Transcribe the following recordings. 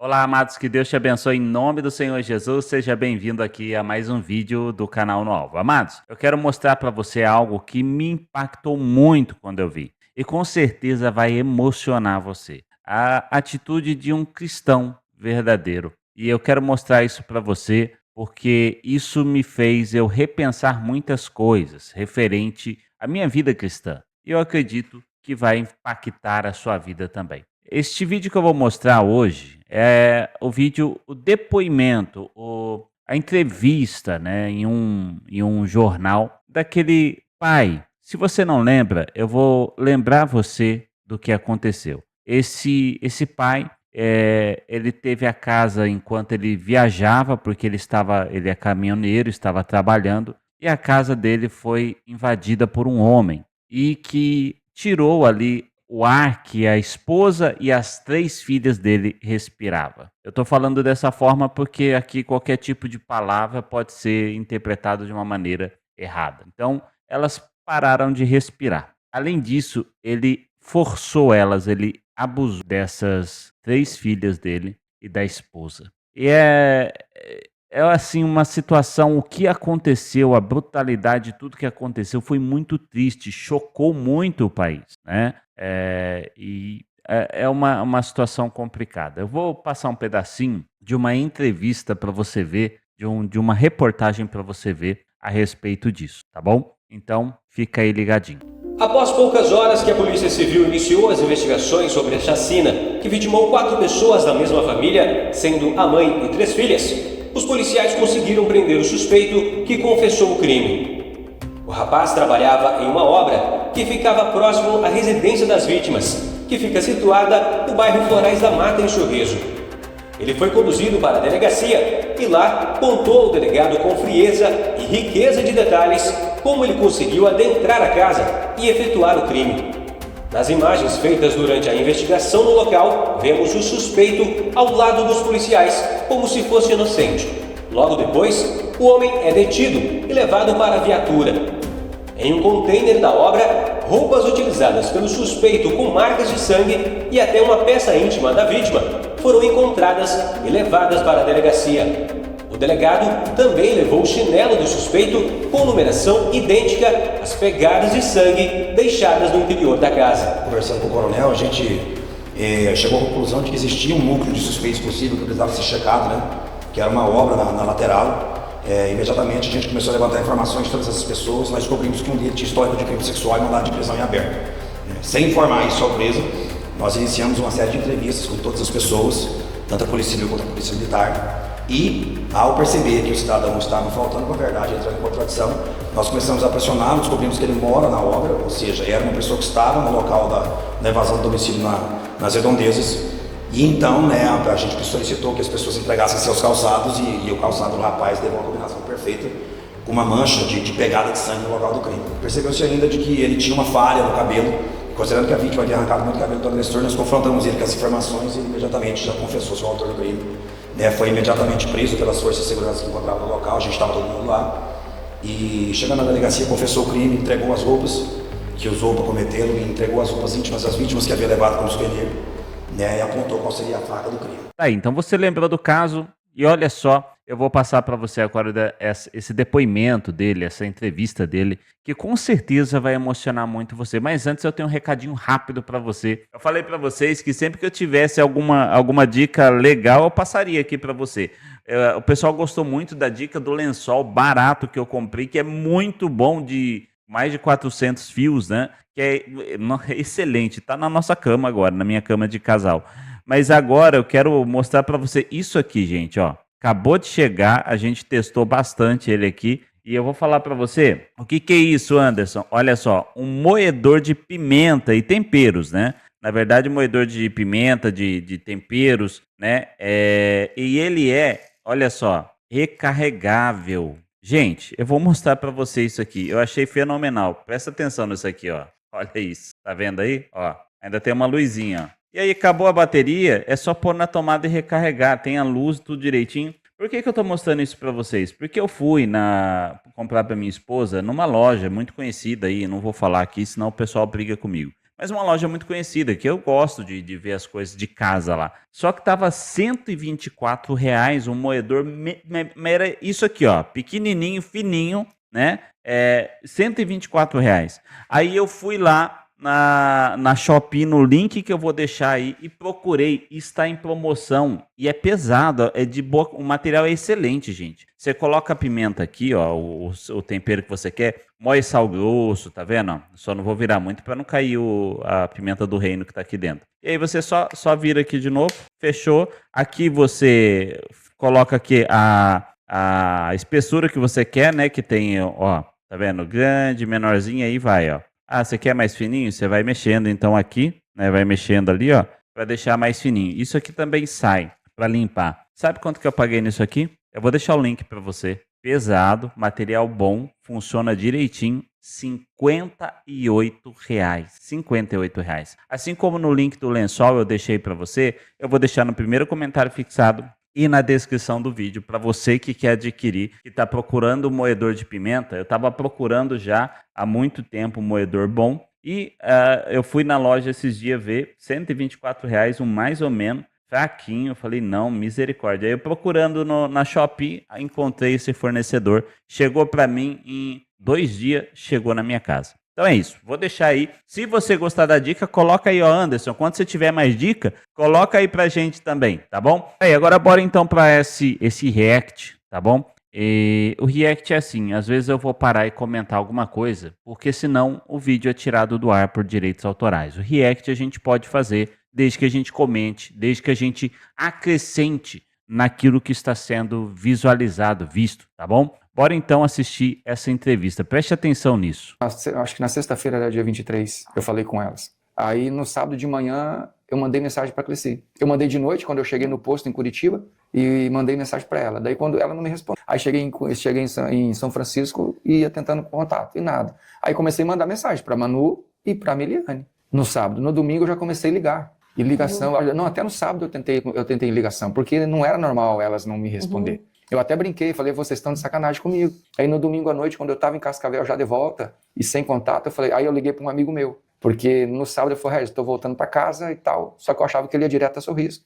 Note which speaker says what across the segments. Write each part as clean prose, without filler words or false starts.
Speaker 1: Olá, amados, que Deus te abençoe em nome do Senhor Jesus. Seja bem-vindo aqui a mais um vídeo do canal Novo. Amados, eu quero mostrar para você algo que me impactou muito quando eu vi e com certeza vai emocionar você. A atitude de um cristão verdadeiro. E eu quero mostrar isso para você porque isso me fez eu repensar muitas coisas referente à minha vida cristã. E eu acredito que vai impactar a sua vida também. Este vídeo que eu vou mostrar hoje é o vídeo, o depoimento, a entrevista, né, em um jornal daquele pai. Se você não lembra, eu vou lembrar você do que aconteceu. Esse pai, ele teve a casa enquanto ele viajava, porque ele é caminhoneiro, estava trabalhando, e a casa dele foi invadida por um homem e que tirou ali o ar que a esposa e as 3 filhas dele respirava. Eu estou falando dessa forma porque aqui qualquer tipo de palavra pode ser interpretado de uma maneira errada. Então, elas pararam de respirar. Além disso, ele forçou elas, ele abusou dessas 3 filhas dele e da esposa. E é assim uma situação, o que aconteceu, a brutalidade, tudo que aconteceu foi muito triste, chocou muito o país, né? É uma situação complicada. Eu vou passar um pedacinho de uma entrevista para você ver, de uma reportagem para você ver a respeito disso, tá bom? Então, fica aí ligadinho.
Speaker 2: Após poucas horas que a Polícia Civil iniciou as investigações sobre a chacina que vitimou 4 pessoas da mesma família, sendo a mãe e 3 filhas, os policiais conseguiram prender o suspeito que confessou o crime. O rapaz trabalhava em uma obra que ficava próximo à residência das vítimas, que fica situada no bairro Florais da Mata, em Sorriso. Ele foi conduzido para a delegacia e lá contou ao delegado com frieza e riqueza de detalhes como ele conseguiu adentrar a casa e efetuar o crime. Nas imagens feitas durante a investigação no local, vemos o suspeito ao lado dos policiais, como se fosse inocente. Logo depois, o homem é detido e levado para a viatura. Em um container da obra, roupas utilizadas pelo suspeito com marcas de sangue e até uma peça íntima da vítima foram encontradas e levadas para a delegacia. O delegado também levou o chinelo do suspeito com numeração idêntica às pegadas de sangue deixadas no interior da casa.
Speaker 3: Conversando com o coronel, a gente chegou à conclusão de que existia um núcleo de suspeitos possível que precisava ser checado, né? Que era uma obra na lateral. Imediatamente a gente começou a levantar informações de todas essas pessoas. Nós descobrimos que um deles tinha histórico de crime sexual e mandado de prisão em aberto. Sem informar isso ao preso, nós iniciamos uma série de entrevistas com todas as pessoas, tanto a Polícia Civil quanto a Polícia Militar. E, ao perceber que o cidadão estava faltando com a verdade, entrando em contradição, nós começamos a pressioná-lo, descobrimos que ele mora na obra, ou seja, era uma pessoa que estava no local da evasão do domicílio nas redondezas. E então, né, a gente solicitou que as pessoas entregassem seus calçados e o calçado do rapaz deu uma combinação perfeita com uma mancha de pegada de sangue no local do crime. Percebeu-se ainda de que ele tinha uma falha no cabelo, considerando que a vítima havia arrancado muito cabelo do agressor. Nós confrontamos ele com as informações e ele imediatamente já confessou ser o autor do crime. Foi imediatamente preso pelas forças de segurança que encontravam no local, a gente estava todo mundo lá. E chegando na delegacia, confessou o crime, entregou as roupas que usou para cometê-lo e entregou as roupas íntimas das vítimas que havia levado como souvenir, e apontou qual seria a faca do crime.
Speaker 1: Tá aí, então você lembrou do caso e olha só, eu vou passar para você agora esse depoimento dele, essa entrevista dele, que com certeza vai emocionar muito você. Mas antes eu tenho um recadinho rápido para você. Eu falei para vocês que sempre que eu tivesse alguma dica legal, eu passaria aqui para você. O pessoal gostou muito da dica do lençol barato que eu comprei, que é muito bom, de mais de 400 fios, né? Que é excelente, tá na nossa cama agora, na minha cama de casal. Mas agora eu quero mostrar para você isso aqui, gente, ó. Acabou de chegar, a gente testou bastante ele aqui e eu vou falar para você o que é isso, Anderson. Olha só, um moedor de pimenta e temperos, né? Na verdade, moedor de pimenta, de temperos, né? E ele olha só, recarregável. Gente, eu vou mostrar para você isso aqui. Eu achei fenomenal. Presta atenção nisso aqui, ó. Olha isso. Tá vendo aí? Ó, ainda tem uma luzinha, ó. E aí, acabou a bateria, é só pôr na tomada e recarregar. Tem a luz, tudo direitinho. Por que eu tô mostrando isso para vocês? Porque eu fui comprar para minha esposa numa loja muito conhecida aí, não vou falar aqui, senão o pessoal briga comigo. mas uma loja muito conhecida, que eu gosto de ver as coisas de casa lá. Só que tava R$ 124 um moedor, era isso aqui, ó, pequenininho, fininho, né? R$ 124. Aí eu fui lá na Shopee, no link que eu vou deixar aí, e procurei, está em promoção, e é pesado, é de boa, o material é excelente, gente. Você coloca a pimenta aqui, ó, o tempero que você quer, moe sal grosso, tá vendo? Só não vou virar muito para não cair a pimenta do reino que tá aqui dentro. E aí você só vira aqui de novo, fechou. Aqui você coloca aqui a espessura que você quer, né, que tem, ó, tá vendo? Grande, menorzinho, aí vai, ó. Ah, você quer mais fininho? Você vai mexendo, então aqui, né? Vai mexendo ali, ó, para deixar mais fininho. Isso aqui também sai para limpar. Sabe quanto que eu paguei nisso aqui? Eu vou deixar o link para você. Pesado, material bom, funciona direitinho. R$ 58. R$ 58. Assim como no link do lençol eu deixei para você, eu vou deixar no primeiro comentário fixado e na descrição do vídeo, para você que quer adquirir, que está procurando um moedor de pimenta. Eu estava procurando já há muito tempo um moedor bom e eu fui na loja esses dias ver, R$ 124, um mais ou menos, fraquinho. Eu falei, não, misericórdia. Aí eu procurando na Shopee, encontrei esse fornecedor, chegou para mim em 2 dias, chegou na minha casa. Então é isso, vou deixar aí. Se você gostar da dica, coloca aí, ó, Anderson. Quando você tiver mais dica, coloca aí pra gente também, tá bom? Aí, agora bora então pra esse react, tá bom? E o react é assim, às vezes eu vou parar e comentar alguma coisa, porque senão o vídeo é tirado do ar por direitos autorais. O react a gente pode fazer desde que a gente comente, desde que a gente acrescente naquilo que está sendo visualizado, visto, tá bom? Bora então assistir essa entrevista. Preste atenção nisso.
Speaker 4: Acho que na sexta-feira, era dia 23, eu falei com elas. Aí no sábado de manhã eu mandei mensagem para a Cleci. Eu mandei de noite, quando eu cheguei no posto em Curitiba, e mandei mensagem para ela. Daí quando ela não me respondeu. Aí cheguei em São Francisco e ia tentando contato, e nada. Aí comecei a mandar mensagem para Manu e para Miliane. No sábado. No domingo eu já comecei a ligar. E ligação, não, até no sábado eu tentei ligação, porque não era normal elas não me responder. Eu até brinquei, falei, vocês estão de sacanagem comigo. Aí no domingo à noite, quando eu estava em Cascavel já de volta e sem contato, eu falei, aí eu liguei para um amigo meu. Porque no sábado eu falei, estou voltando para casa e tal. Só que eu achava que ele ia direto a Sorriso.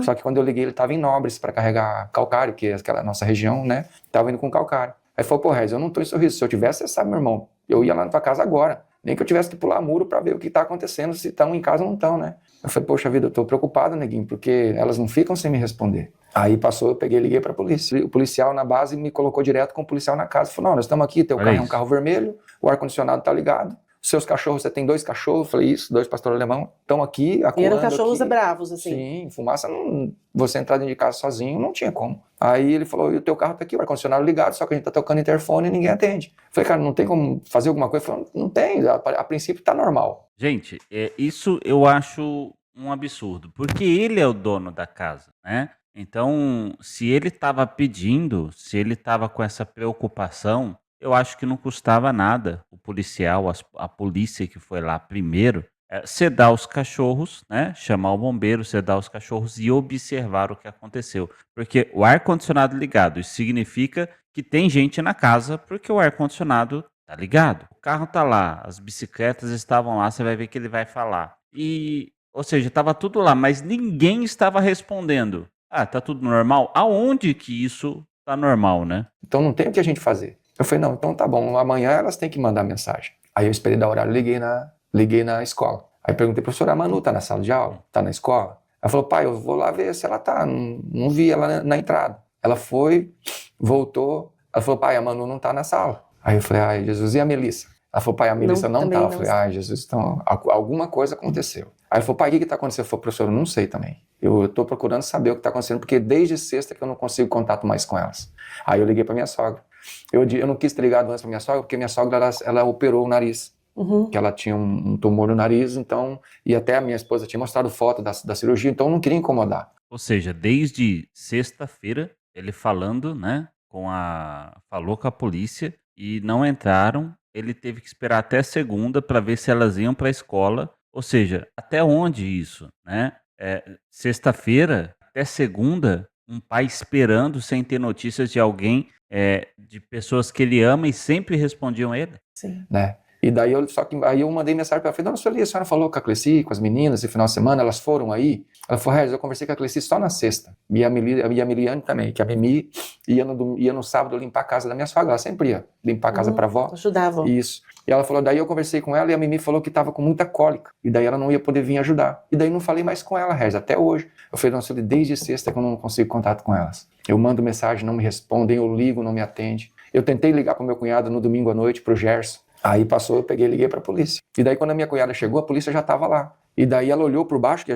Speaker 4: Só que quando eu liguei, ele estava em Nobres para carregar calcário, que é aquela nossa região, né? Estava indo com calcário. Aí falou, pô, Regis, eu não estou em Sorriso. Se eu tivesse, você sabe, meu irmão, eu ia lá na tua casa agora. Nem que eu tivesse que pular muro para ver o que está acontecendo, se estão em casa ou não estão, né? Eu falei, poxa vida, eu estou preocupado, neguinho, porque elas não ficam sem me responder. Aí passou, eu peguei e liguei para a polícia. O policial na base me colocou direto com o policial na casa. Falou, não, nós estamos aqui, teu carro é um carro vermelho, o ar-condicionado está ligado. Seus cachorros, você tem 2 cachorros? Eu falei, isso, 2 pastor alemão, estão aqui, acuando.
Speaker 5: E eram cachorros
Speaker 4: aqui.
Speaker 5: bravos, assim?
Speaker 4: Sim, fumaça, não, você entrar dentro de casa sozinho, não tinha como. Aí ele falou, e o teu carro tá aqui, o ar-condicionado ligado, só que a gente tá tocando interfone e ninguém atende. Eu falei, cara, não tem como fazer alguma coisa? Ele falou, não tem, a princípio tá normal.
Speaker 1: Gente, isso eu acho um absurdo, porque ele é o dono da casa, né? Então, se ele estava pedindo, se ele estava com essa preocupação, eu acho que não custava nada o policial, a polícia que foi lá primeiro, sedar os cachorros, né? Chamar o bombeiro, sedar os cachorros e observar o que aconteceu. Porque o ar-condicionado ligado, isso significa que tem gente na casa, porque o ar-condicionado tá ligado. O carro tá lá, as bicicletas estavam lá, você vai ver que ele vai falar. Ou seja, estava tudo lá, mas ninguém estava respondendo. Ah, tá tudo normal? Aonde que isso tá normal, né?
Speaker 4: Então não tem o que a gente fazer. Eu falei, não, então tá bom, amanhã elas têm que mandar mensagem. Aí eu esperei dar horário, liguei na escola. Aí perguntei, professora, a Manu tá na sala de aula? Tá na escola? Ela falou, pai, eu vou lá ver se ela tá, não vi ela na entrada. Ela foi, voltou, ela falou, pai, a Manu não tá na sala. Aí eu falei, ai, Jesus, e a Melissa? Ela falou, pai, a Melissa não tá. Eu falei, ai, Jesus, então, alguma coisa aconteceu. Aí ele falou, pai, o que tá acontecendo? Eu falei, professor, eu não sei também. Eu tô procurando saber o que tá acontecendo, porque desde sexta que eu não consigo contato mais com elas. Aí eu liguei pra minha sogra. Eu não quis ter ligado antes pra minha sogra, porque minha sogra, ela operou o nariz. Que ela tinha um tumor no nariz, então, e até a minha esposa tinha mostrado foto da cirurgia, então eu não queria incomodar.
Speaker 1: Ou seja, desde sexta-feira, ele falando, né, falou com a polícia e não entraram, ele teve que esperar até segunda para ver se elas iam para a escola. Ou seja, até onde isso, né? Sexta-feira, até segunda, um pai esperando sem ter notícias de alguém, de pessoas que ele ama e sempre respondiam ele.
Speaker 5: Sim.
Speaker 4: Né? E daí só que aí eu mandei mensagem para ela, falei, dona Sueli, a senhora falou com a Cleci, com as meninas, esse final de semana, elas foram aí? Ela falou, Regis, eu conversei com a Cleci só na sexta, e a Miliane também, que a Mimi ia no sábado limpar a casa da minha sogra, ela sempre ia limpar a casa para avó.
Speaker 5: Ajudava.
Speaker 4: Isso. E ela falou, daí eu conversei com ela e a Mimi falou que estava com muita cólica, e daí ela não ia poder vir ajudar. E daí não falei mais com ela, Regis, até hoje. Eu falei, dona Sueli, desde sexta que eu não consigo contato com elas. Eu mando mensagem, não me respondem, eu ligo, não me atende. Eu tentei ligar para o meu cunhado no domingo à noite, para o Gerson. Aí passou, eu peguei e liguei para a polícia. E daí quando a minha cunhada chegou, a polícia já estava lá. E daí ela olhou por baixo, que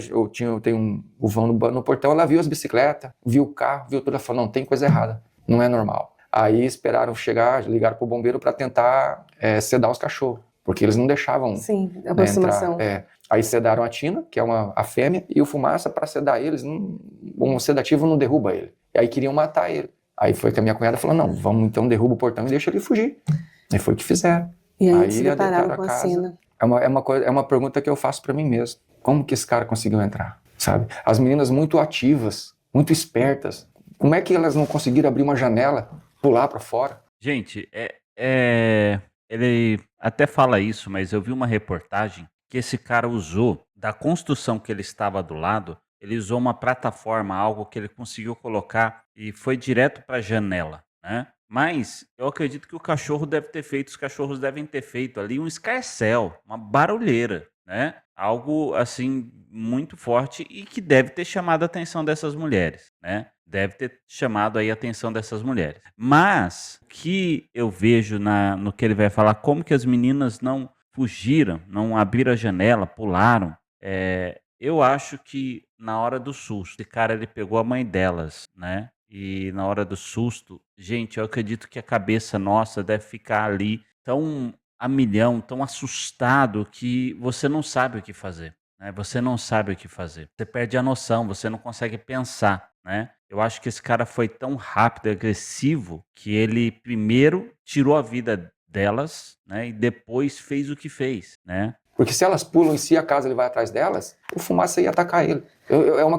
Speaker 4: tem o vão no portão, ela viu as bicicletas, viu o carro, viu tudo, ela falou, não, tem coisa errada, não é normal. Aí esperaram chegar, ligaram para o bombeiro para tentar sedar os cachorros, porque eles não deixavam
Speaker 5: Sim, aproximação.
Speaker 4: entrar. Aí sedaram a Tina, que é a fêmea, e o Fumaça, para sedar eles, um sedativo não derruba ele. E aí queriam matar ele. Aí foi que a minha cunhada falou, não, vamos então, derruba o portão e deixa ele fugir. E foi o que fizeram.
Speaker 5: E aí
Speaker 4: Aí
Speaker 5: se depararam com a cena.
Speaker 4: É uma pergunta que eu faço para mim mesmo. Como que esse cara conseguiu entrar, sabe? As meninas muito ativas, muito espertas. Como é que elas não conseguiram abrir uma janela, pular para fora?
Speaker 1: Gente, ele até fala isso, mas eu vi uma reportagem que esse cara usou, da construção que ele estava do lado, ele usou uma plataforma, algo que ele conseguiu colocar e foi direto para a janela, né? Mas eu acredito que os cachorros devem ter feito ali um escarcéu, uma barulheira, né? Algo assim muito forte e que deve ter chamado a atenção dessas mulheres, né? Deve ter chamado aí a atenção dessas mulheres. Mas o que eu vejo no que ele vai falar, como que as meninas não fugiram, não abriram a janela, pularam, eu acho que na hora do susto, esse cara ele pegou a mãe delas, né? E na hora do susto, gente, eu acredito que a cabeça nossa deve ficar ali tão a milhão, tão assustado que você não sabe o que fazer, né? Você não sabe o que fazer. Você perde a noção, você não consegue pensar, né? Eu acho que esse cara foi tão rápido e agressivo que ele primeiro tirou a vida delas, né? E depois fez o que fez, né?
Speaker 4: Porque se elas pulam e se a casa ele vai atrás delas, o Fumaça ia atacar ele.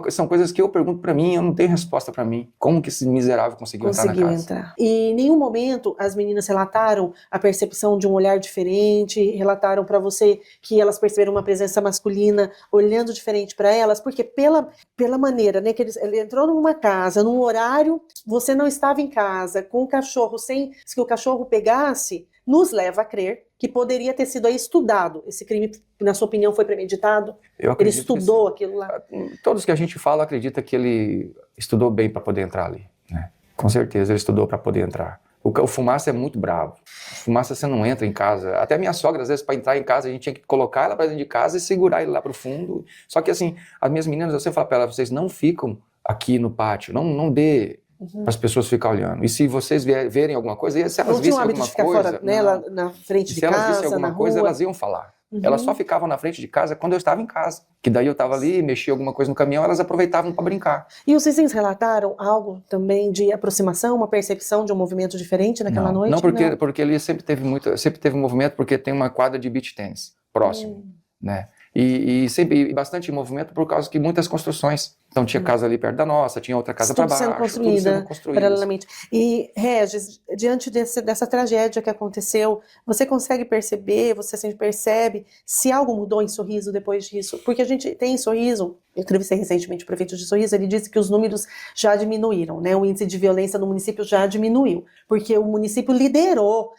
Speaker 4: São coisas que eu pergunto pra mim, eu não tenho resposta pra mim. Como que esse miserável conseguiu entrar na casa?
Speaker 5: E em nenhum momento as meninas relataram a percepção de um olhar diferente, relataram pra você que elas perceberam uma presença masculina olhando diferente pra elas, porque pela maneira, né, que ele entrou numa casa, num horário, você não estava em casa, com o cachorro, sem que o cachorro pegasse, nos leva a crer que poderia ter sido aí estudado. Esse crime, na sua opinião, foi premeditado? Ele estudou aquilo lá?
Speaker 4: Todos que a gente fala acredita que ele estudou bem para poder entrar ali, né? Com certeza ele estudou para poder entrar. O Fumaça é muito bravo. O Fumaça você não entra em casa. Até minha sogra, às vezes, para entrar em casa, a gente tinha que colocar ela para dentro de casa e segurar ele lá para o fundo. Só que assim, as minhas meninas, eu sempre falo para elas, vocês não ficam aqui no pátio, não dê para as pessoas ficarem olhando. E se vocês verem alguma coisa, se elas vissem alguma coisa...
Speaker 5: Fora, né, lá na frente de casa,
Speaker 4: se elas vissem alguma coisa, elas iam falar. Elas só ficavam na frente de casa quando eu estava em casa. Que daí eu estava ali, mexia alguma coisa no caminhão, elas aproveitavam para brincar.
Speaker 5: E os vizinhos relataram algo também de aproximação, uma percepção de um movimento diferente naquela noite?
Speaker 4: Não, porque ele sempre teve movimento, porque tem uma quadra de beach tennis próximo, né? E sempre bastante movimento por causa que muitas construções. Então tinha casa ali perto da nossa, tinha outra casa para baixo, tudo sendo construída
Speaker 5: paralelamente. E Regis, diante dessa tragédia que aconteceu, você consegue perceber, você sempre percebe se algo mudou em Sorriso depois disso? Porque a gente tem em Sorriso, eu entrevistei recentemente o prefeito de Sorriso, ele disse que os números já diminuíram, né? O índice de violência no município já diminuiu, porque o município liderou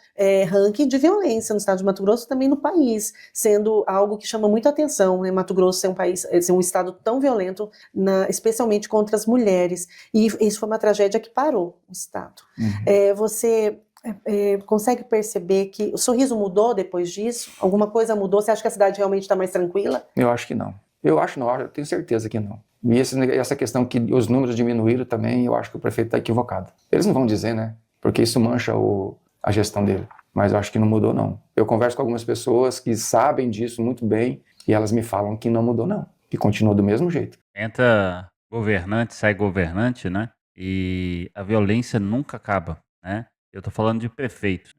Speaker 5: ranking de violência no estado de Mato Grosso, também no país, sendo algo que chama muito atenção, né? Mato Grosso ser um estado tão violento, especialmente contra as mulheres, e isso foi uma tragédia que parou o estado. Você consegue perceber que o Sorriso mudou depois disso? Alguma coisa mudou? Você acha que a cidade realmente está mais tranquila?
Speaker 4: Eu acho que não. Eu tenho certeza que não. E essa questão que os números diminuíram também, eu acho que o prefeito está equivocado. Eles não vão dizer, né? Porque isso mancha a gestão dele. Mas eu acho que não mudou, não. Eu converso com algumas pessoas que sabem disso muito bem e elas me falam que não mudou, não. Que continua do mesmo jeito.
Speaker 1: Entra governante, sai governante, né? E a violência nunca acaba, né? Eu tô falando de prefeito.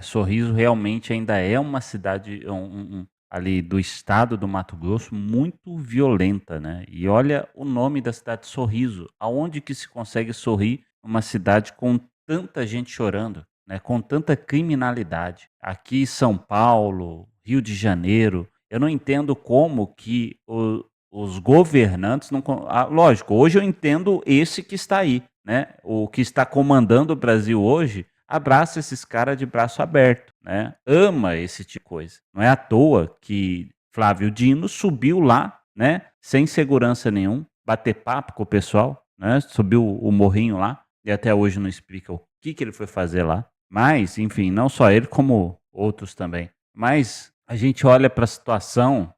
Speaker 1: Sorriso realmente ainda é uma cidade ali do estado do Mato Grosso muito violenta, né? E olha o nome da cidade, Sorriso. Aonde que se consegue sorrir numa cidade com tanta gente chorando, né, com tanta criminalidade. Aqui São Paulo, Rio de Janeiro, eu não entendo como que os governantes não... lógico, hoje eu entendo esse que está aí, né? O que está comandando o Brasil hoje abraça esses caras de braço aberto, né? Ama esse tipo de coisa. Não é à toa que Flávio Dino subiu lá, né? Sem segurança nenhum, bater papo com o pessoal, né? Subiu o morrinho lá e até hoje não explica o que ele foi fazer lá. Mas, enfim, não só ele, como outros também. Mas a gente olha para a situação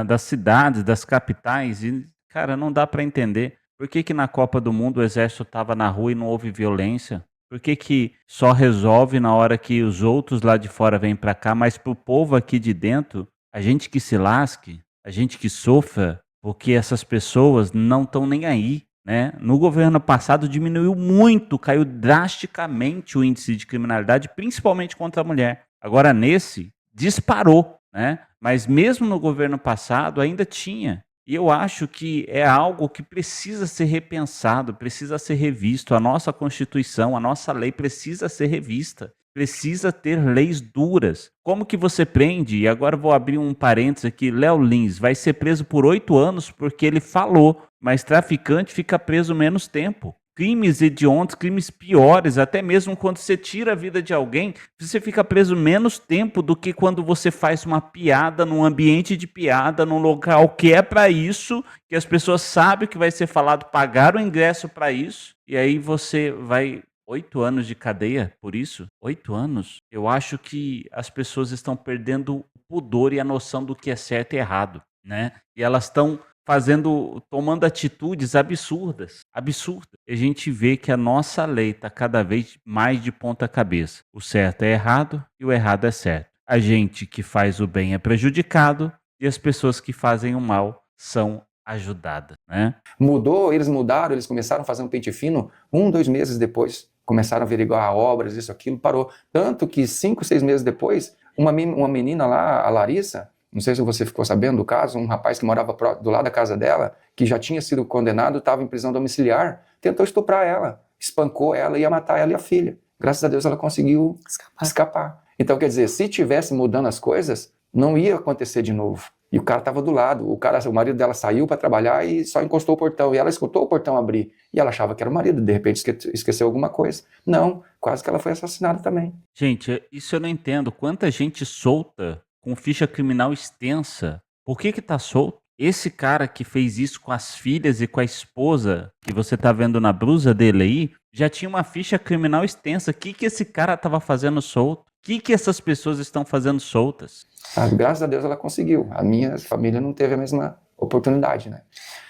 Speaker 1: das cidades, das capitais e, cara, não dá para entender por que na Copa do Mundo o exército estava na rua e não houve violência. Por que só resolve na hora que os outros lá de fora vêm para cá, mas pro povo aqui de dentro, a gente que se lasque, a gente que sofra, porque essas pessoas não estão nem aí, né? No governo passado diminuiu muito, caiu drasticamente o índice de criminalidade, principalmente contra a mulher. Agora nesse, disparou, né? Mas mesmo no governo passado ainda tinha. E eu acho que é algo que precisa ser repensado, precisa ser revisto. A nossa Constituição, a nossa lei precisa ser revista. Precisa ter leis duras. Como que você prende? E agora vou abrir um parênteses aqui. Léo Lins vai ser preso por 8 anos porque ele falou, mas traficante fica preso menos tempo. Crimes hediondos, crimes piores, até mesmo quando você tira a vida de alguém, você fica preso menos tempo do que quando você faz uma piada num ambiente de piada, num local que é para isso, que as pessoas sabem que vai ser falado, pagaram o ingresso para isso, e aí você vai 8 anos de cadeia por isso? 8 anos? Eu acho que as pessoas estão perdendo o pudor e a noção do que é certo e errado, né? E elas estão tomando atitudes absurdas. E a gente vê que a nossa lei está cada vez mais de ponta cabeça. O certo é errado e o errado é certo. A gente que faz o bem é prejudicado e as pessoas que fazem o mal são ajudadas, né?
Speaker 4: Mudou, eles mudaram, eles começaram a fazer um pente fino, 2 meses depois, começaram a averiguar obras, isso, aquilo, parou. Tanto que 5, 6 meses depois, uma menina lá, a Larissa, não sei se você ficou sabendo do caso, um rapaz que morava do lado da casa dela, que já tinha sido condenado, estava em prisão domiciliar, tentou estuprar ela, espancou ela e ia matar ela e a filha. Graças a Deus ela conseguiu escapar. Então, quer dizer, se tivesse mudando as coisas, não ia acontecer de novo. E o cara estava do lado, o marido dela saiu para trabalhar e só encostou o portão, e ela escutou o portão abrir, e ela achava que era o marido, de repente esqueceu alguma coisa. Não, quase que ela foi assassinada também.
Speaker 1: Gente, isso eu não entendo. Quanta gente solta com ficha criminal extensa. Por que tá solto? Esse cara que fez isso com as filhas e com a esposa, que você tá vendo na blusa dele aí, já tinha uma ficha criminal extensa. O que esse cara tava fazendo solto? O que essas pessoas estão fazendo soltas?
Speaker 4: Graças a Deus ela conseguiu. A minha família não teve a mesma oportunidade, né?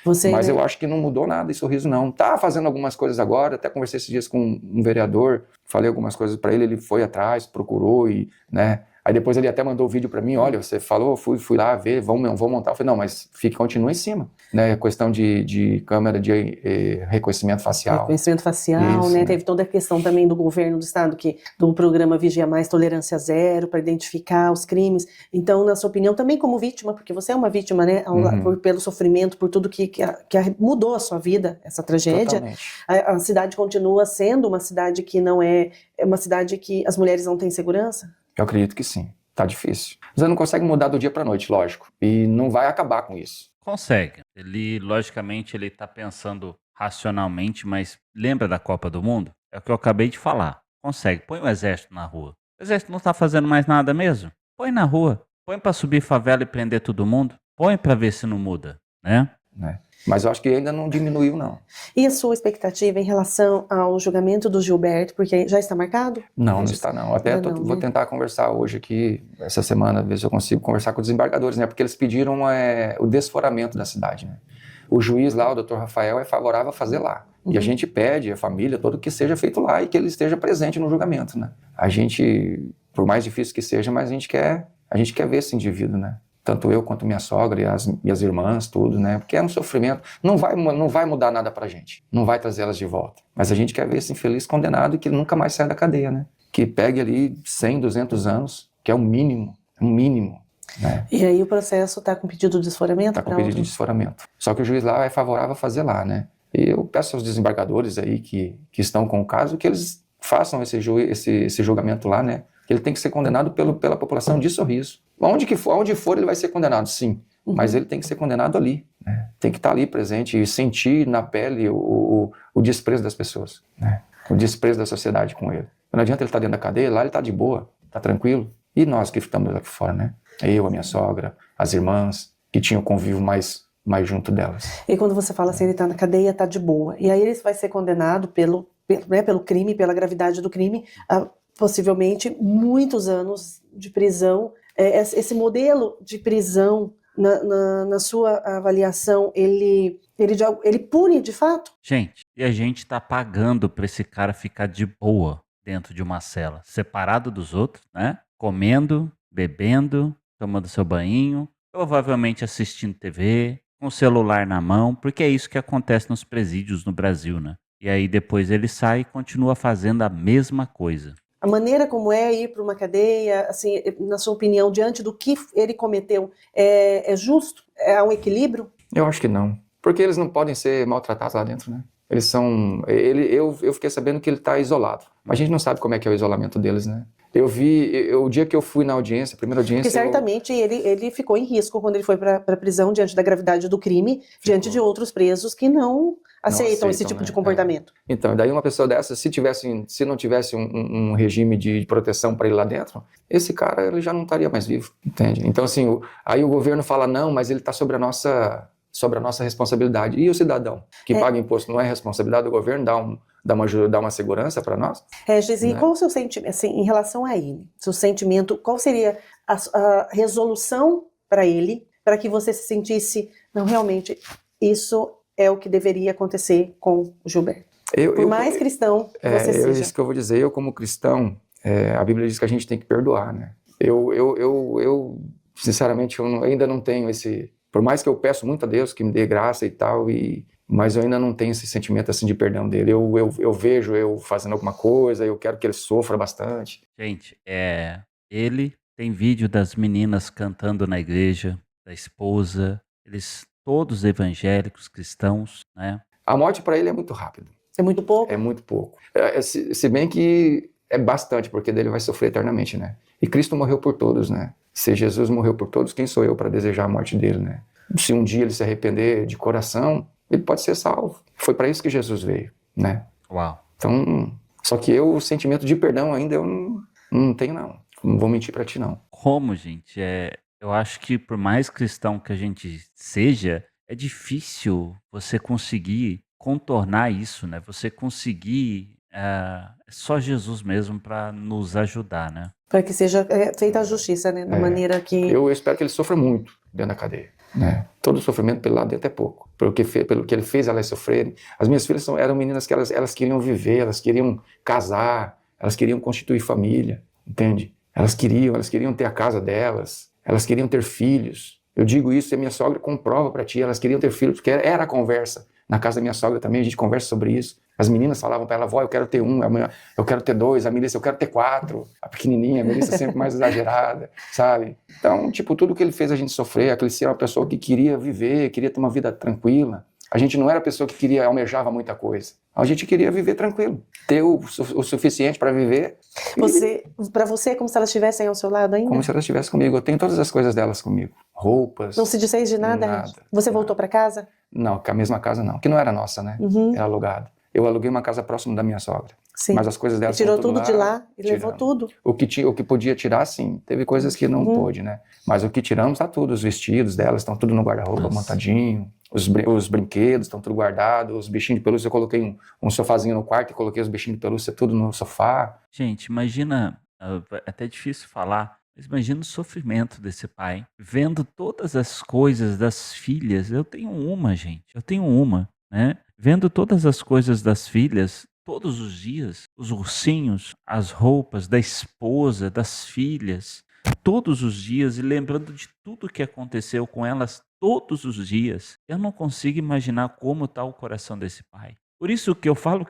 Speaker 4: Mas eu acho que não mudou nada em Sorriso, não. Tá fazendo algumas coisas agora, até conversei esses dias com um vereador, falei algumas coisas para ele foi atrás, procurou e, né... Aí depois ele até mandou o vídeo para mim, olha, você falou, fui lá ver, vamos montar. Eu falei, não, mas continua em cima, né? Questão de câmera de reconhecimento facial.
Speaker 5: Reconhecimento facial,
Speaker 4: isso,
Speaker 5: né? Teve toda a questão também do governo do estado, do programa Vigia Mais, Tolerância Zero, para identificar os crimes. Então, na sua opinião, também como vítima, porque você é uma vítima, né? Pelo sofrimento, por tudo que mudou a sua vida, essa tragédia. A cidade continua sendo uma cidade que não é uma cidade que as mulheres não têm segurança?
Speaker 4: Eu acredito que sim. Tá difícil. Você não consegue mudar do dia pra noite, lógico. E não vai acabar com isso.
Speaker 1: Consegue. Logicamente, ele tá pensando racionalmente, mas lembra da Copa do Mundo? É o que eu acabei de falar. Consegue. Põe o exército na rua. O exército não tá fazendo mais nada mesmo? Põe na rua. Põe pra subir favela e prender todo mundo. Põe pra ver se não muda, né?
Speaker 4: Mas eu acho que ainda não diminuiu, não.
Speaker 5: E a sua expectativa em relação ao julgamento do Gilberto, porque já está marcado?
Speaker 4: Não está não. Até vou tentar conversar hoje aqui, essa semana, ver se eu consigo conversar com os desembargadores, né? Porque eles pediram o desforamento da cidade, né? O juiz lá, o doutor Rafael, é favorável a fazer lá. E a gente pede, a família, todo que seja feito lá e que ele esteja presente no julgamento, né? A gente, por mais difícil que seja, mas a gente quer ver esse indivíduo, né? Tanto eu quanto minha sogra e as irmãs, tudo, né? Porque é um sofrimento. Não vai mudar nada pra gente. Não vai trazer elas de volta. Mas a gente quer ver esse infeliz condenado e que ele nunca mais saia da cadeia, né? Que pegue ali 100, 200 anos, que é o mínimo, né?
Speaker 5: E aí o processo está com pedido de desforamento?
Speaker 4: Está com pedido de desforamento. Só que o juiz lá é favorável a fazer lá, né? E eu peço aos desembargadores aí que estão com o caso que eles façam esse julgamento lá, né? Ele tem que ser condenado pela população de Sorriso. Onde for, ele vai ser condenado, sim. Mas ele tem que ser condenado ali, né? Tem que estar ali presente e sentir na pele o desprezo das pessoas, né? O desprezo da sociedade com ele. Não adianta ele estar dentro da cadeia, lá ele está de boa, está tranquilo. E nós que estamos aqui fora, né? Eu, a minha sogra, as irmãs, que tinham convívio mais junto delas.
Speaker 5: E quando você fala assim, ele está na cadeia, está de boa. E aí ele vai ser condenado pelo crime, pela gravidade do crime, a possivelmente muitos anos de prisão. Esse modelo de prisão, na sua avaliação, ele pune de fato?
Speaker 1: Gente, e a gente tá pagando pra esse cara ficar de boa dentro de uma cela, separado dos outros, né? Comendo, bebendo, tomando seu banho, provavelmente assistindo TV, com o celular na mão, porque é isso que acontece nos presídios no Brasil, né? E aí depois ele sai e continua fazendo a mesma coisa.
Speaker 5: A maneira como é ir para uma cadeia, assim, na sua opinião, diante do que ele cometeu, é justo? É um equilíbrio?
Speaker 4: Eu acho que não. Porque eles não podem ser maltratados lá dentro, né? Eles são... Eu fiquei sabendo que ele está isolado. Mas a gente não sabe como é que é o isolamento deles, né? O dia que eu fui na audiência, a primeira audiência...
Speaker 5: Porque certamente ele ficou em risco quando ele foi para a prisão, diante da gravidade do crime, diante de outros presos que não aceitam esse tipo, né, de comportamento.
Speaker 4: Então, daí uma pessoa dessa, se não tivesse um regime de proteção para ele lá dentro, esse cara ele já não estaria mais vivo, entende? Então, assim, aí o governo fala, não, mas ele está sobre a nossa responsabilidade. E o cidadão que paga imposto, não é responsabilidade do governo dar uma segurança para nós?
Speaker 5: Regis, e
Speaker 4: Né?
Speaker 5: qual o seu sentimento, assim, em relação a ele? Seu sentimento, qual seria a resolução para ele, para que você se sentisse, não, realmente, isso é o que deveria acontecer com o Gilberto? Por mais cristão que você seja.
Speaker 4: Isso que eu vou dizer, eu como cristão, a Bíblia diz que a gente tem que perdoar, né? Eu sinceramente, eu ainda não tenho esse... Por mais que eu peço muito a Deus que me dê graça e tal, mas eu ainda não tenho esse sentimento assim de perdão dele. Eu vejo eu fazendo alguma coisa, eu quero que ele sofra bastante.
Speaker 1: Gente, ele tem vídeo das meninas cantando na igreja, da esposa, eles todos evangélicos, cristãos, né?
Speaker 4: A morte para ele é muito rápido.
Speaker 5: É muito pouco?
Speaker 4: É muito pouco. Se bem que é bastante, porque dele vai sofrer eternamente, né? E Cristo morreu por todos, né? Se Jesus morreu por todos, quem sou eu para desejar a morte dele, né? Se um dia ele se arrepender de coração, ele pode ser salvo. Foi para isso que Jesus veio, né?
Speaker 1: Uau.
Speaker 4: Então, só que o sentimento de perdão ainda eu não tenho, não. Não vou mentir para ti, não.
Speaker 1: Como, gente? Eu acho que por mais cristão que a gente seja, é difícil você conseguir contornar isso, né? Você conseguir... só Jesus mesmo para nos ajudar, né?
Speaker 5: Para que seja feita a justiça, né? Da maneira que...
Speaker 4: Eu espero que ele sofra muito dentro da cadeia, né? Todo o sofrimento pelo lado dentro é pouco. Pelo que ele fez elas sofrerem. As minhas filhas eram meninas que elas queriam viver, elas queriam casar, elas queriam constituir família, entende? Elas queriam ter a casa delas, elas queriam ter filhos. Eu digo isso e a minha sogra comprova para ti, elas queriam ter filhos, porque era a conversa. Na casa da minha sogra também, a gente conversa sobre isso. As meninas falavam para ela, vó, eu quero ter um, eu quero ter dois, a Melissa, eu quero ter 4. A pequenininha, a Melissa sempre mais exagerada, sabe? Então, tipo, tudo que ele fez a gente sofrer, aquele ser uma pessoa que queria viver, queria ter uma vida tranquila. A gente não era a pessoa que almejava muita coisa. A gente queria viver tranquilo, ter o suficiente para viver.
Speaker 5: Para você é como se elas estivessem ao seu lado ainda?
Speaker 4: Como se elas estivessem comigo. Eu tenho todas as coisas delas comigo. Roupas.
Speaker 5: Não se desfez de nada?
Speaker 4: Nada.
Speaker 5: Você voltou para casa?
Speaker 4: Não, com a mesma casa não, que não era nossa, né? Era alugada. Eu aluguei uma casa próxima da minha sogra.
Speaker 5: Sim.
Speaker 4: Mas as coisas dela
Speaker 5: tirou
Speaker 4: tudo
Speaker 5: tudo de lá e levou tudo.
Speaker 4: O que podia tirar, sim. Teve coisas que não pôde, né? Mas o que tiramos tá tudo. Os vestidos delas estão tudo no guarda-roupa montadinho. Os brinquedos estão tudo guardados. Os bichinhos de pelúcia, eu coloquei um sofazinho no quarto e coloquei os bichinhos de pelúcia tudo no sofá.
Speaker 1: Gente, imagina, é até difícil falar, mas imagina o sofrimento desse pai, vendo todas as coisas das filhas. Eu tenho uma, gente, né? Vendo todas as coisas das filhas, todos os dias, os ursinhos, as roupas da esposa, das filhas, todos os dias, e lembrando de tudo que aconteceu com elas todos os dias, eu não consigo imaginar como está o coração desse pai. Por isso que eu falo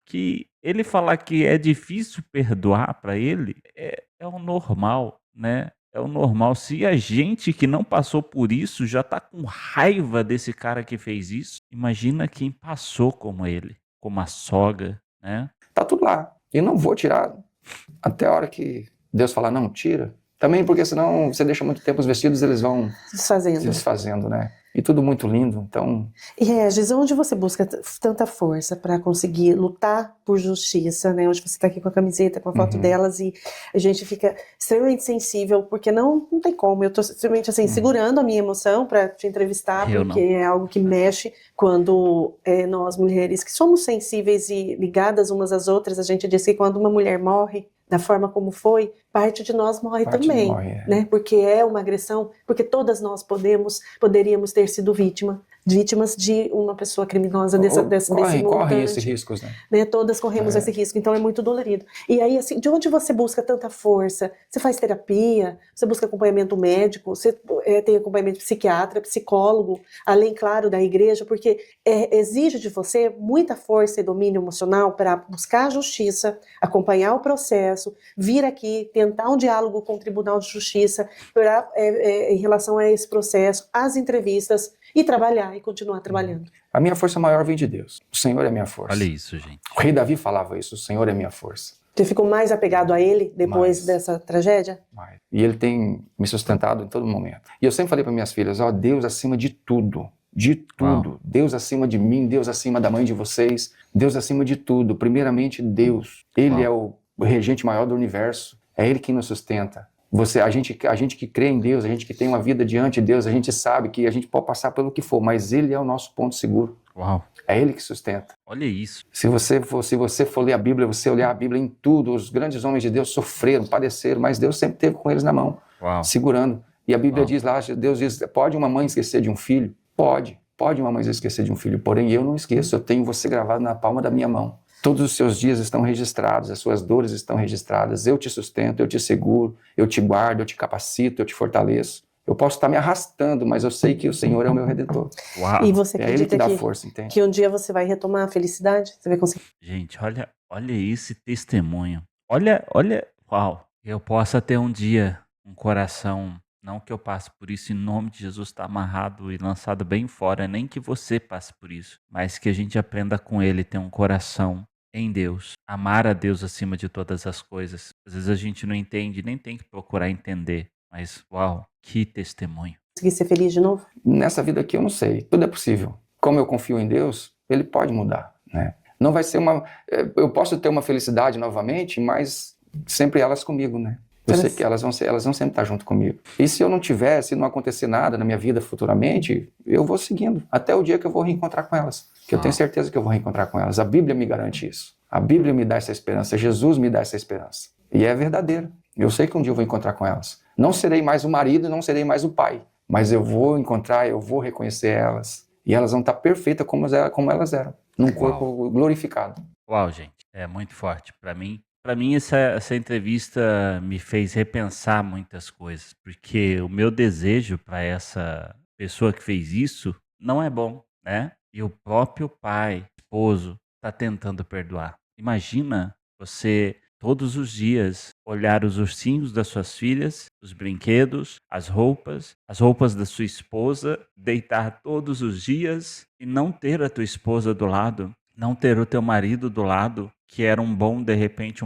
Speaker 1: que ele falar que é difícil perdoar para ele é o normal, né? É o normal. Se a gente que não passou por isso já está com raiva desse cara que fez isso, imagina quem passou como ele, como a sogra, né?
Speaker 4: Tá tudo lá. E não vou tirar até a hora que Deus falar, não, tira. Também porque senão você deixa muito tempo os vestidos, eles vão se desfazendo, né? E tudo muito lindo, então...
Speaker 5: E Regis, onde você busca tanta força para conseguir lutar por justiça, né? Hoje você está aqui com a camiseta, com a foto delas, e a gente fica extremamente sensível, porque não tem como. Eu estou extremamente assim, segurando a minha emoção para te entrevistar, porque é algo que mexe quando nós mulheres que somos sensíveis e ligadas umas às outras, a gente diz que quando uma mulher morre, da forma como foi, parte de nós morre também, né? Porque é uma agressão, porque todas nós poderíamos ter sido vítimas de uma pessoa criminosa desse montante.
Speaker 4: Correm esses riscos,
Speaker 5: né? Todas corremos esse risco, então é muito dolorido. E aí, assim, de onde você busca tanta força? Você faz terapia? Você busca acompanhamento médico? Você tem acompanhamento psiquiatra, psicólogo, além, claro, da igreja, porque exige de você muita força e domínio emocional para buscar a justiça, acompanhar o processo, vir aqui, tentar um diálogo com o Tribunal de Justiça em relação a esse processo, as entrevistas, e trabalhar, e continuar trabalhando.
Speaker 4: A minha força maior vem de Deus. O Senhor é minha força.
Speaker 1: Olha isso, gente.
Speaker 4: O rei Davi falava isso, o Senhor é minha força.
Speaker 5: Você ficou mais apegado a Ele depois dessa tragédia?
Speaker 4: Mais. E Ele tem me sustentado em todo momento. E eu sempre falei para minhas filhas, Deus acima de tudo. De tudo. Uau. Deus acima de mim, Deus acima da mãe de vocês, Deus acima de tudo. Primeiramente, Deus. Ele é o regente maior do universo. É Ele quem nos sustenta. A gente que crê em Deus, a gente que tem uma vida diante de Deus, a gente sabe que a gente pode passar pelo que for, mas Ele é o nosso ponto seguro.
Speaker 1: Uau.
Speaker 4: É Ele que sustenta.
Speaker 1: Olha isso.
Speaker 4: Se você for ler a Bíblia, você olhar a Bíblia em tudo, os grandes homens de Deus sofreram, padeceram, mas Deus sempre esteve com eles na mão, segurando. E a Bíblia diz lá, Deus diz, pode uma mãe esquecer de um filho? Pode uma mãe esquecer de um filho, porém eu não esqueço, eu tenho você gravado na palma da minha mão. Todos os seus dias estão registrados, as suas dores estão registradas, eu te sustento, eu te seguro, eu te guardo, eu te capacito, eu te fortaleço. Eu posso estar me arrastando, mas eu sei que o Senhor é o meu Redentor.
Speaker 5: Uau. E você acredita
Speaker 4: Ele que dá força, entende?
Speaker 5: Que um dia você vai retomar a felicidade? Você vai conseguir?
Speaker 1: Gente, olha esse testemunho. Olha, uau. Eu possa ter um dia um coração, não que eu passe por isso, em nome de Jesus, está amarrado e lançado bem fora, nem que você passe por isso, mas que a gente aprenda com Ele, ter um coração em Deus, amar a Deus acima de todas as coisas. Às vezes a gente não entende, nem tem que procurar entender, mas uau, que testemunho.
Speaker 5: Conseguir ser feliz de novo?
Speaker 4: Nessa vida aqui eu não sei, tudo é possível. Como eu confio em Deus, Ele pode mudar, né? Não vai ser eu posso ter uma felicidade novamente, mas sempre elas comigo, né? Eu sei que elas vão sempre estar junto comigo. E se eu não tiver, se não acontecer nada na minha vida futuramente, eu vou seguindo, até o dia que eu vou reencontrar com elas. Que eu tenho certeza que eu vou reencontrar com elas. A Bíblia me garante isso. A Bíblia me dá essa esperança. Jesus me dá essa esperança. E é verdadeiro. Eu sei que um dia eu vou encontrar com elas. Não serei mais o marido, não serei mais o pai. Mas eu vou encontrar, eu vou reconhecer elas. E elas vão estar perfeitas como elas eram. Num corpo glorificado.
Speaker 1: Uau, gente. É muito forte. Para mim, essa entrevista me fez repensar muitas coisas. Porque o meu desejo para essa pessoa que fez isso não é bom, né? E o próprio pai, esposo, está tentando perdoar. Imagina você, todos os dias, olhar os ursinhos das suas filhas, os brinquedos, as roupas da sua esposa, deitar todos os dias e não ter a tua esposa do lado, não ter o teu marido do lado, que era de repente,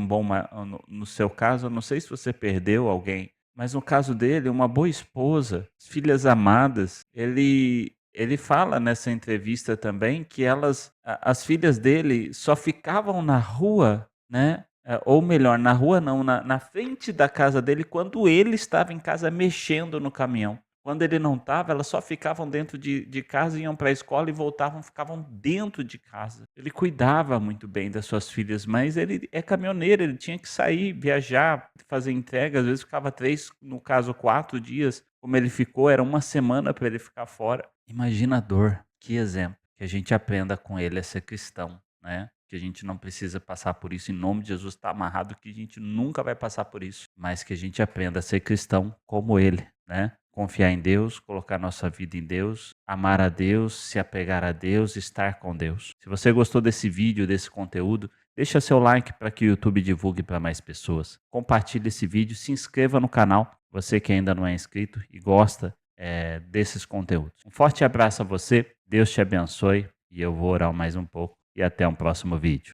Speaker 1: no seu caso, eu não sei se você perdeu alguém, mas no caso dele, uma boa esposa, filhas amadas, ele fala nessa entrevista também que as filhas dele só ficavam na rua, né? Ou melhor, na rua não, na frente da casa dele quando ele estava em casa mexendo no caminhão. Quando ele não estava, elas só ficavam dentro de casa, iam para a escola e voltavam, ficavam dentro de casa. Ele cuidava muito bem das suas filhas, mas ele é caminhoneiro, ele tinha que sair, viajar, fazer entrega, às vezes ficava 3, no caso 4 dias, como ele ficou, era uma semana para ele ficar fora. Imagina a dor, que exemplo, que a gente aprenda com ele a ser cristão, né? Que a gente não precisa passar por isso, em nome de Jesus está amarrado, que a gente nunca vai passar por isso, mas que a gente aprenda a ser cristão como ele, né? Confiar em Deus, colocar nossa vida em Deus, amar a Deus, se apegar a Deus, estar com Deus. Se você gostou desse vídeo, desse conteúdo, deixa seu like para que o YouTube divulgue para mais pessoas. Compartilhe esse vídeo, se inscreva no canal, você que ainda não é inscrito e gosta desses conteúdos. Um forte abraço a você, Deus te abençoe e eu vou orar mais um pouco e até um próximo vídeo.